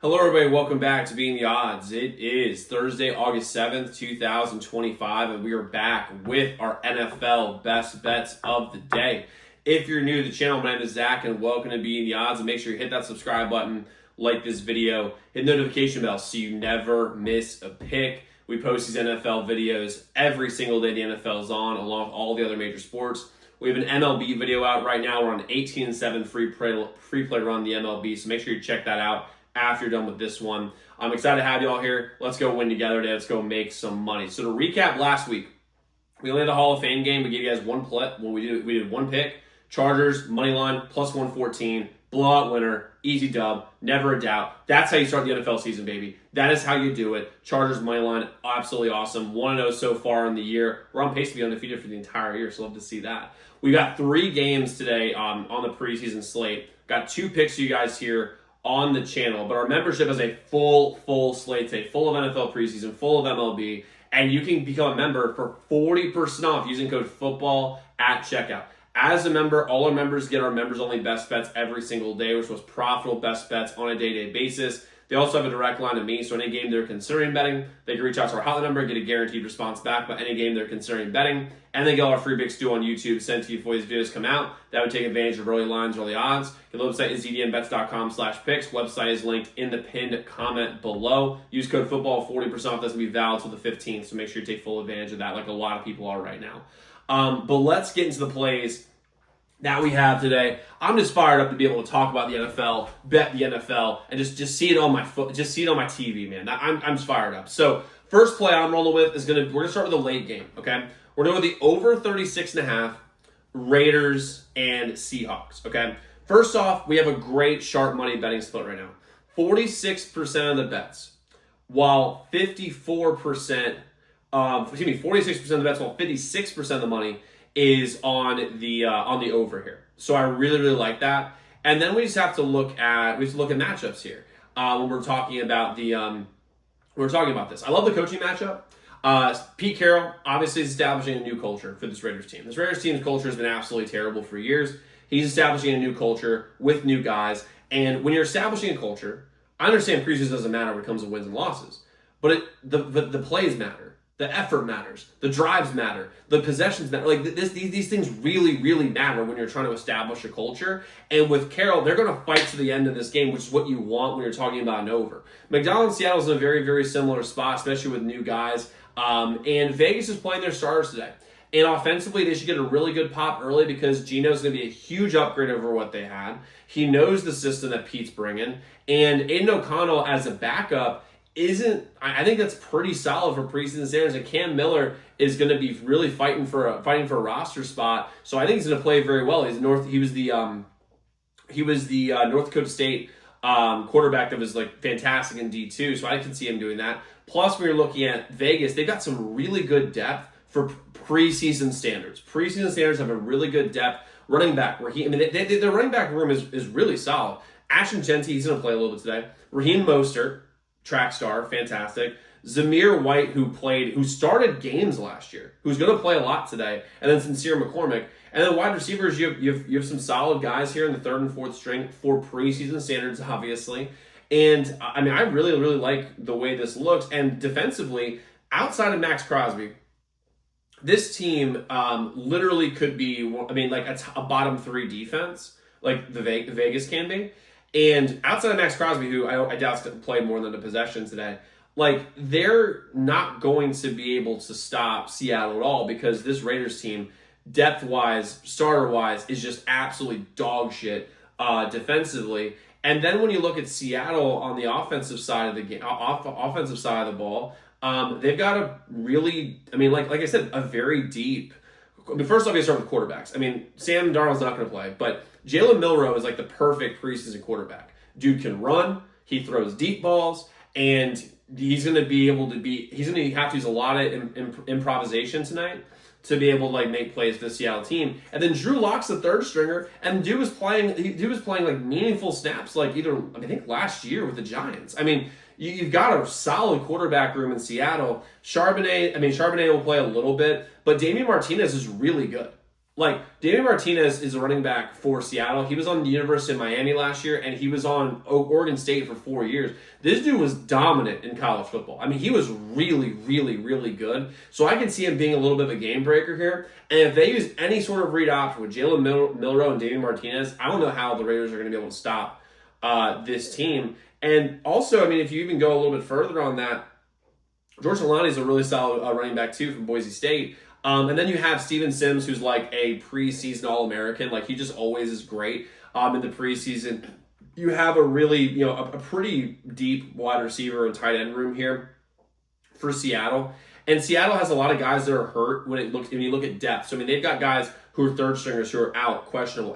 Hello, everybody. Welcome back to Being the Odds. It is Thursday, August 7th, 2025, and we are back with our NFL best bets of the day. If you're new to the channel, my name is Zach, and welcome to Being the Odds. And make sure you hit that subscribe button, like this video, hit the notification bell so you never miss a pick. We post these NFL videos every single day the NFL is on, along with all the other major sports. We have an MLB video out right now. We're on 18-7 free play run the MLB, so make sure you check that out after you're done with this one. I'm excited to have you all here. Let's go win together today. Let's go make some money. So to recap last week, we only had the Hall of Fame game. We gave you guys one play. Well, we did one pick. Chargers, money line, plus 114. Blowout winner, easy dub, never a doubt. That's how you start the NFL season, baby. That is how you do it. Chargers, money line, absolutely awesome. 1-0 so far in the year. We're on pace to be undefeated for the entire year, so love to see that. We got 3 games today on the preseason slate. Got 2 picks for you guys here on the channel, but our membership is a full slate today, full of NFL preseason, full of MLB, and you can become a member for 40% off using code football at checkout. As a member, all our members get our members only best bets every single day, which was profitable best bets on a day-to-day basis. They also have a direct line to me, so any game they're considering betting, they can reach out to our hotline number and get a guaranteed response back about any game they're considering betting. And they get all our free big stew on YouTube sent to you before these videos come out. That would take advantage of early lines, early odds. The website is zdnbets.com/picks. Website is linked in the pinned comment below. Use code football, 40% off. That's going to be valid till the 15th, so make sure you take full advantage of that like a lot of people are right now. But let's get into the plays that we have today. I'm just fired up to be able to talk about the NFL, bet the NFL, and just see it on my TV, man. I'm just fired up. So first play I'm rolling with is we're gonna start with a late game. Okay, we're doing the over 36.5 Raiders and Seahawks. Okay, first off, we have a great sharp money betting split right now. 46% of the bets, while 46% of the bets, while 56% of the money is on the over here. So I really like that. And then we just have to look at matchups here when we're talking about this. I love the coaching matchup. Pete Carroll obviously is establishing a new culture for this Raiders team. This Raiders team's culture has been absolutely terrible for years. He's establishing a new culture with new guys. And when you're establishing a culture, I understand preseason doesn't matter when it comes to wins and losses, but the plays matter. The effort matters. The drives matter. The possessions matter. Like these things really matter when you're trying to establish a culture. And with Carroll, they're going to fight to the end of this game, which is what you want when you're talking about an over. McDonald and Seattle's in a very similar spot, especially with new guys. And Vegas is playing their starters today. And offensively, they should get a really good pop early because Geno's going to be a huge upgrade over what they had. He knows the system that Pete's bringing. And Aiden O'Connell as a backup I think that's pretty solid for preseason standards, and Cam Miller is going to be really fighting for a roster spot. So I think he's going to play very well. He was the North Dakota State quarterback that was like fantastic in D2, so I can see him doing that. Plus, when you're looking at Vegas, they've got some really good depth for preseason standards. Preseason standards have a really good depth running back. Their running back room is really solid. Ashton Jeanty, he's going to play a little bit today. Raheem Mostert, track star, fantastic. Zamir White, who started games last year, who's going to play a lot today, and then Sincere McCormick. And then wide receivers, you have some solid guys here in the third and fourth string for preseason standards, obviously. And I mean, I really like the way this looks. And defensively, outside of Max Crosby, this team literally could be, like a bottom 3 defense, like the Vegas can be. And outside of Max Crosby, who I doubt is going to play more than a possession today, like they're not going to be able to stop Seattle at all because this Raiders team, depth-wise, starter-wise, is just absolutely dog shit defensively. And then when you look at Seattle on the offensive side of the game, offensive side of the ball, they've got a really, like I said, a very deep. First off, you start with quarterbacks. Sam Darnold's not going to play, but Jalen Milroe is like the perfect preseason quarterback. Dude can run, he throws deep balls, and he's going to have to use a lot of improvisation tonight to be able to like make plays for the Seattle team. And then Drew Lock's the third stringer, and dude was playing like meaningful snaps like I think last year with the Giants. You've got a solid quarterback room in Seattle. Charbonnet will play a little bit, but Damian Martinez is really good. Like, David Martinez is a running back for Seattle. He was on the University of Miami last year, and he was on Oregon State for 4 years. This dude was dominant in college football. I mean, he was really, really, really good. So I can see him being a little bit of a game breaker here. And if they use any sort of read option with Jalen Milroe and David Martinez, I don't know how the Raiders are going to be able to stop this team. And also, I mean, if you even go a little bit further on that, George Alani is a really solid running back, too, from Boise State. And then you have Steven Sims, who's like a preseason All-American. Like, he just always is great in the preseason. You have a really, a pretty deep wide receiver and tight end room here for Seattle. And Seattle has a lot of guys that are hurt when you look at depth. So, I mean, they've got guys who are third stringers who are out, questionable.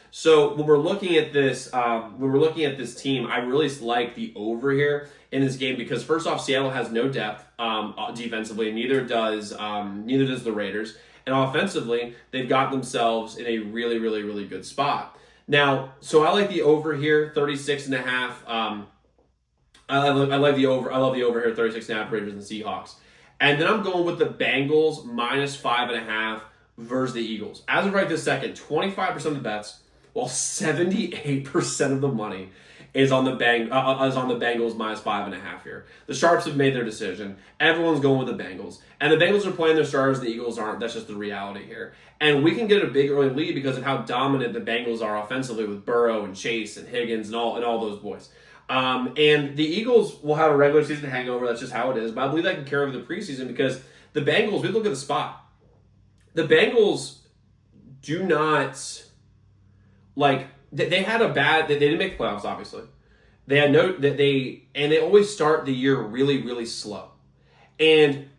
So when we're looking at this, team, I really like the over here in this game because first off, Seattle has no depth defensively, and neither does the Raiders. And offensively, they've got themselves in a really, really, really good spot. Now, so I like the over here, 36.5. I love the over here, 36.5 Raiders and Seahawks. And then I'm going with the Bengals -5.5 versus the Eagles. As of right this second, 25% of the bets, while 78% of the money is on the Bengals -5.5 here. The Sharps have made their decision. Everyone's going with the Bengals. And the Bengals are playing their starters, the Eagles aren't. That's just the reality here. And we can get a big early lead because of how dominant the Bengals are offensively with Burrow and Chase and Higgins and all those boys. And the Eagles will have a regular season hangover. That's just how it is. But I believe they can carry over the preseason because the Bengals, we look at the spot. The Bengals do not, like, they had a bad, they didn't make the playoffs, obviously. They had they always start the year really, really slow. And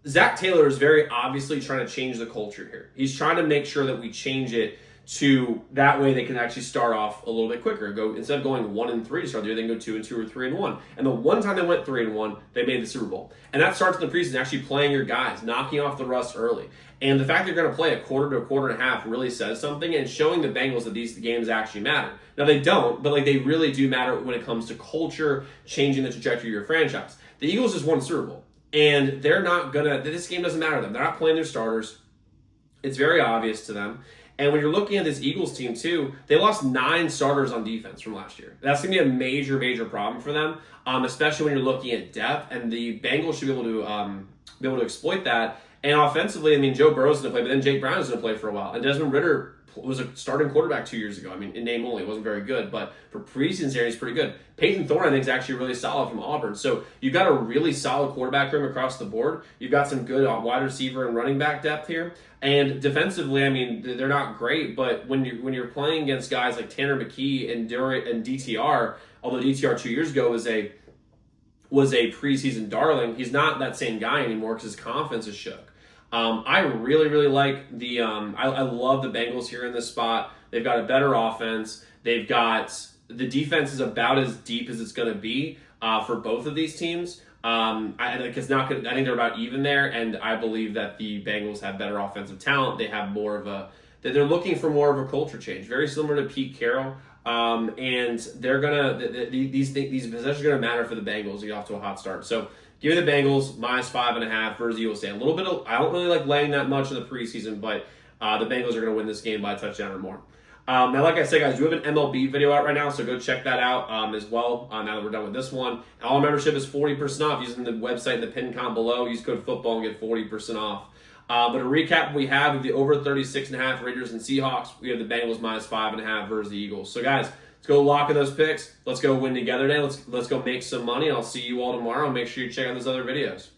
Zach Taylor is very obviously trying to change the culture here. He's trying to make sure that we change it to that way they can actually start off a little bit quicker. Instead of going 1-3 to start the year, they can go 2-2 or 3-1. And the one time they went 3-1, they made the Super Bowl. And that starts in the preseason, actually playing your guys, knocking off the rust early. And the fact they're going to play a quarter to a quarter and a half really says something, and showing the Bengals that these games actually matter. Now they don't, but like they really do matter when it comes to culture, changing the trajectory of your franchise. The Eagles just won the Super Bowl, and they're not gonna. This game doesn't matter to them. They're not playing their starters. It's very obvious to them. And when you're looking at this Eagles team too, they lost 9 starters on defense from last year. That's going to be a major, major problem for them, especially when you're looking at depth. And the Bengals should be able to exploit that. And offensively, I mean, Joe Burrow's going to play, but then Jake Brown is going to play for a while. And Desmond Ridder was a starting quarterback 2 years ago. I mean, in name only, it wasn't very good, but for preseason series, he's pretty good. Peyton Thorne, I think, is actually really solid from Auburn. So you've got a really solid quarterback room across the board. You've got some good wide receiver and running back depth here. And defensively, I mean, they're not great, but when you're playing against guys like Tanner McKee and DTR, although DTR 2 years ago was a preseason darling, he's not that same guy anymore because his confidence is shook. I really, really like the I love the Bengals here in this spot. They've got a better offense. They've got the defense is about as deep as it's going to be for both of these teams. I think they're about even there, and I believe that the Bengals have better offensive talent. They have more of they're looking for more of a culture change, very similar to Pete Carroll. And they're these possessions are gonna matter for the Bengals to get off to a hot start. So give me the Bengals -5.5 versus Eagles. I don't really like laying that much in the preseason, but the Bengals are gonna win this game by a touchdown or more. Now, like I said, guys, we have an MLB video out right now, so go check that out as well now that we're done with this one. All membership is 40% off using the website in the pin comment below. Use code football and get 40% off. But to recap, we have the over 36.5 Raiders and Seahawks. We have the Bengals -5.5 versus the Eagles. So, guys, let's go lock in those picks. Let's go win together today. Let's go make some money. I'll see you all tomorrow. Make sure you check out those other videos.